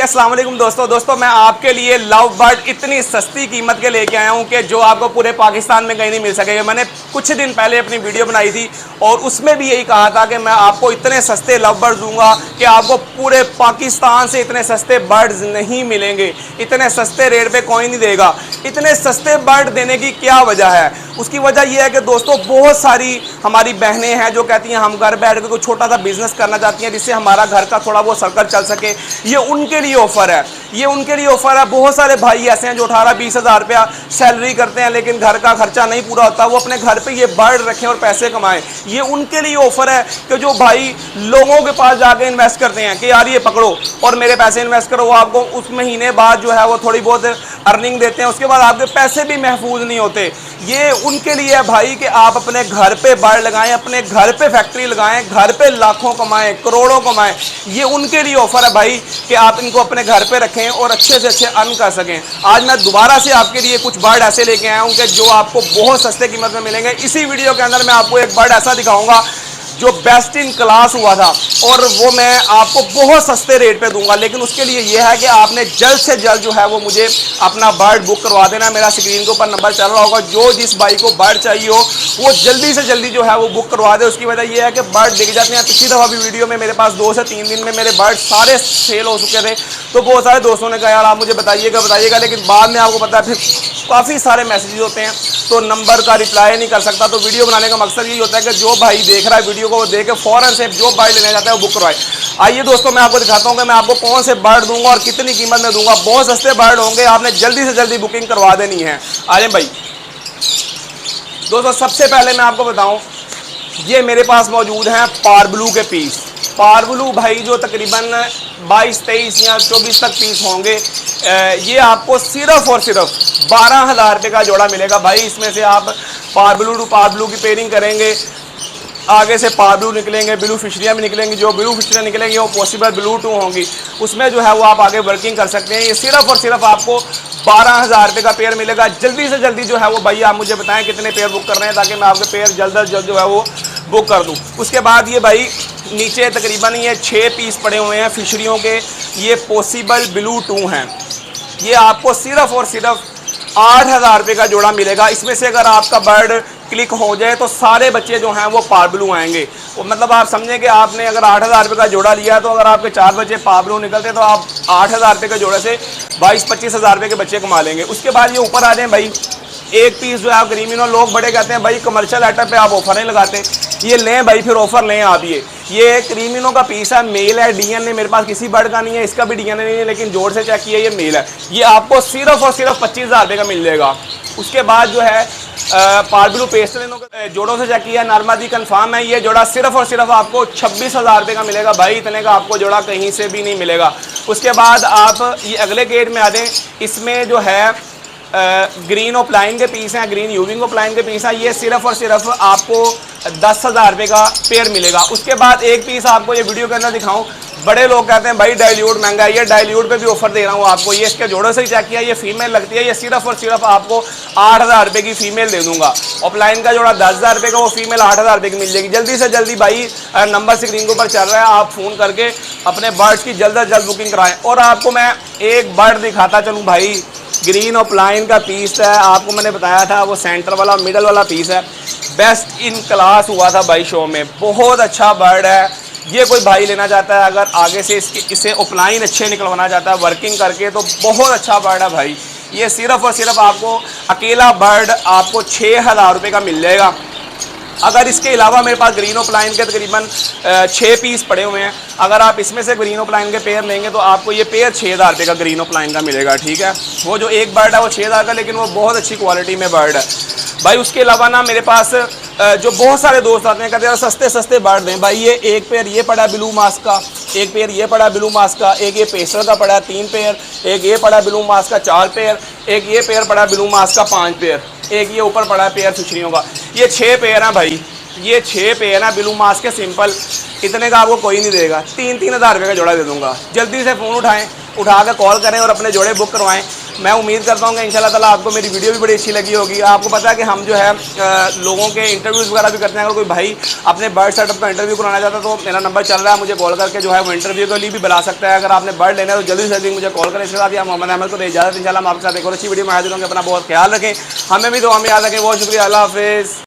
अस्सलाम वालेकुम दोस्तों मैं आपके लिए लव बर्ड इतनी सस्ती कीमत के लेके आया हूं कि जो आपको पूरे पाकिस्तान में कहीं नहीं मिल सकेगा। मैंने कुछ दिन पहले अपनी वीडियो बनाई थी और उसमें भी यही कहा था कि मैं आपको इतने सस्ते लव बर्ड्स दूंगा कि आपको पूरे पाकिस्तान से इतने सस्ते बर्ड्स नहीं मिलेंगे। इतने सस्ते रेट पे कोई नहीं देगा। इतने सस्ते बर्ड देने की क्या वजह है? उसकी वजह यह है कि दोस्तों बहुत सारी हमारी बहनें हैं जो कहती हैं हम घर बैठ कर कोई छोटा सा बिजनेस करना चाहती हैं जिससे हमारा घर का थोड़ा वो सर्कल चल सके। ये उनके लिए ऑफर है, ये उनके लिए ऑफर है। बहुत सारे भाई ऐसे हैं जो 18-20 हज़ार रुपया सैलरी करते हैं लेकिन घर का खर्चा नहीं पूरा होता, वो अपने घर पे ये बर्ड रखें और पैसे कमाएं। ये उनके लिए ऑफर है कि जो भाई लोगों के पास जाके इन्वेस्ट करते हैं कि यार ये पकड़ो और मेरे पैसे इन्वेस्ट करो, वो आपको उस महीने बाद जो है वो थोड़ी बहुत अर्निंग देते हैं, उसके बाद आपके पैसे भी महफूज नहीं होते। ये उनके लिए है भाई कि आप अपने घर पे बर्ड लगाएं, अपने घर पे फैक्ट्री लगाएं, घर पे लाखों कमाएं, करोड़ों कमाएं। ये उनके लिए ऑफर है भाई कि आप इनको अपने घर पे रखें और अच्छे से अच्छे अर्न कर सकें। आज मैं दोबारा से आपके लिए कुछ बर्ड ऐसे लेके आया हूं कि जो आपको बहुत सस्ते कीमत में मिलेंगे। इसी वीडियो के अंदर मैं आपको एक बर्ड ऐसा दिखाऊंगा जो बेस्ट इन क्लास हुआ था और वो मैं आपको बहुत सस्ते रेट पे दूंगा। लेकिन उसके लिए ये है कि आपने जल्द से जल्द जो है वो मुझे अपना बर्ड बुक करवा देना। मेरा स्क्रीन के ऊपर नंबर चल रहा होगा, जो जिस भाई को बर्ड चाहिए हो वो जल्दी से जल्दी जो है वो बुक करवा दे। उसकी वजह यह है कि बर्ड दिख जाते हैं। पिछली दफ़ा भी वीडियो में मेरे पास 2 से 3 दिन में मेरे बर्ड सारे सेल हो चुके थे, तो बहुत सारे दोस्तों ने कहा यार आप मुझे बताइएगा, लेकिन बाद में आपको पता है फिर काफ़ी सारे मैसेज होते हैं तो नंबर का रिप्लाई नहीं कर सकता। तो वीडियो बनाने का मकसद यही होता है कि जो भाई देख रहा है वीडियो को वो देख के फौरन से जो बर्ड लेने जाता है वो बुक करवाए। आइए दोस्तों मैं आपको दिखाता हूँ कि मैं आपको कौन से बर्ड दूंगा और कितनी कीमत में दूंगा। बहुत सस्ते बर्ड होंगे, आपने जल्दी से जल्दी बुकिंग करवा देनी है। आ जाए भाई। दोस्तों सबसे पहले मैं आपको बताऊं, ये मेरे पास मौजूद हैं पारब्लू के पीस। पारब्लू भाई जो तकरीबन 22, 23 या 24 तक पीस होंगे। ये आपको सिर्फ और सिर्फ 12,000 रुपये का जोड़ा मिलेगा भाई। इसमें से आप पारब्लू टू पारब्लू की पेयरिंग करेंगे, आगे से पारब्लू निकलेंगे, ब्लू फिशरियाँ भी निकलेंगी। जो ब्लू फिशरियाँ निकलेंगी वो पॉसिबल ब्लू 2 होंगी, उसमें जो है वो आप आगे वर्किंग कर सकते हैं। ये सिर्फ और सिर्फ आपको 12,000 रुपये का पेयर मिलेगा। जल्दी से जल्दी जो है वो भाई आप मुझे बताएं कितने पेयर बुक कर रहे हैं ताकि मैं आपके पेयर जल्द से जल्द जो है वो बुक कर दूं। उसके बाद ये भाई नीचे तकरीबन ये 6 पीस पड़े हुए हैं फिशरियों के। ये पॉसिबल ब्लू 2 हैं। ये आपको सिर्फ और सिर्फ 8,000 रुपये का जोड़ा मिलेगा। इसमें से अगर आपका बर्ड क्लिक हो जाए तो सारे बच्चे जो हैं वो पारब्लू आएंगे। वो मतलब आप समझें कि आपने अगर 8,000 रुपये का जोड़ा लिया तो अगर आपके 4 बच्चे पारब्लू निकलते तो आप 8,000 रुपये के जोड़े से 22-25 हज़ार रुपये के बच्चे कमा लेंगे। उसके बाद ये ऊपर आ जाए भाई, एक पीस जो है ग्रीमिनो। लोग बड़े कहते हैं भाई कमर्शियल आइटम पे आप ऑफर नहीं लगाते। ये लें भाई, फिर ऑफर लें आप। ये क्रीमिनो का पीस है, मेल है। डीएनए मेरे पास किसी बर्ड का नहीं है, इसका भी डीएनए नहीं है, लेकिन जोड़ से चेक किया ये मेल है। ये आपको सिर्फ और सिर्फ 25,000 रुपये का मिल जाएगा। उसके बाद जो है पारब्लू पेस्टलिनो के जोड़ों से चेक किया, नॉर्मली कंफर्म है। ये जोड़ा सिर्फ और सिर्फ आपको 26,000 रुपये का मिलेगा भाई। इतने का आपको जोड़ा कहीं से भी नहीं मिलेगा। उसके बाद आप ये अगले गेट में आ दें, इसमें जो है ग्रीन ऑफलाइन के पीस हैं, ग्रीन यूविंग ऑफलाइन के पीस हैं। ये सिर्फ और सिर्फ आपको 10,000 रुपये का पेयर मिलेगा। उसके बाद एक पीस आपको ये वीडियो के अंदर दिखाऊं, बड़े लोग कहते हैं भाई डाइल्यूट महंगा है, ये डाइल्यूट पे भी ऑफर दे रहा हूँ आपको। ये इसके जोड़ों से ही चेक किया, ये फीमेल लगती है। ये सिर्फ और सिर्फ आपको 8,000 रुपये की फीमेल दे दूंगा। ऑफलाइन का जोड़ा 10,000 रुपये का, वो फीमेल 8,000 रुपये की मिल जाएगी। जल्दी से जल्दी भाई, नंबर स्क्रीन के ऊपर चल रहा है, आप फ़ोन करके अपने बर्ड्स की जल्द से जल्द बुकिंग कराएं। और आपको मैं एक बर्ड दिखाता चलूँ भाई, ग्रीन ऑफलाइन का पीस है। आपको मैंने बताया था वो सेंटर वाला मिडल वाला पीस है। बेस्ट इन क्लास हुआ था भाई शो में, बहुत अच्छा बर्ड है। ये कोई भाई लेना चाहता है, अगर आगे से इसे ऑफलाइन अच्छे निकलवाना चाहता है वर्किंग करके, तो बहुत अच्छा बर्ड है भाई। ये सिर्फ और सिर्फ आपको अकेला बर्ड आपको 6,000 रुपये का मिल जाएगा। अगर इसके अलावा मेरे पास ग्रीन ऑफलाइन के तकरीबन 6 पीस पड़े हुए हैं। अगर आप इसमें से ग्रीन ऑफलाइन के पेयर लेंगे तो आपको ये पेयर 6,000 रुपये का ग्रीन ऑफलाइन का मिलेगा। ठीक है, वो जो एक बर्ड है वो 6,000 का, लेकिन वो बहुत अच्छी क्वालिटी में बर्ड है भाई। उसके अलावा ना मेरे पास जो बहुत सारे दोस्त आते हैं कहते हैं सस्ते सस्ते बर्ड दें भाई। ये एक पेयर ये पड़ा ब्लू मास्क का, एक पेयर ये पड़ा ब्लू मास्क का, एक ये पेस्टर का पड़ा 3 पेयर, एक ये पड़ा ब्लू मास्क का 4 पेयर, एक ये पेयर पड़ा ब्लू मास्क का 5 पेयर, एक ये ऊपर पड़ा है पेयर फिशरियों का। ये 6 पेयर हैं भाई। ये 6 पेयर हैं ब्लू मास्क के सिंपल। इतने का आपको कोई नहीं देगा। 3-3 हज़ार रुपये का जोड़ा दे दूंगा। जल्दी से फ़ोन उठाएं, उठा कर कॉल करें और अपने जोड़े बुक करवाएं। मैं उम्मीद करता हूँ कि इंशाल्लाह ताला आपको मेरी वीडियो भी बड़ी अच्छी लगी होगी। आपको पता है कि हम जो है लोगों के इंटरव्यूज़ वगैरह भी करते हैं। अगर कोई भाई अपने बर्ड सेटअप का इंटरव्यू कराना चाहता है तो मेरा नंबर चल रहा है, मुझे कॉल करके जो है वो इंटरव्यू के लिए भी बुला सकता है। अगर आपने बर्ड लेना है तो जल्दी से जल्दी मुझे कॉल करें। इसके साथ ही मोहम्मद अहमद को दे इजाज़त। इंशाल्लाह हम आपके साथ एक और अच्छी वीडियो में हाजिर होंगे। अपना बहुत ख्याल रखें, हमें भी दुआ में याद रखें। बहुत शुक्रिया, अल्लाह हाफिज़।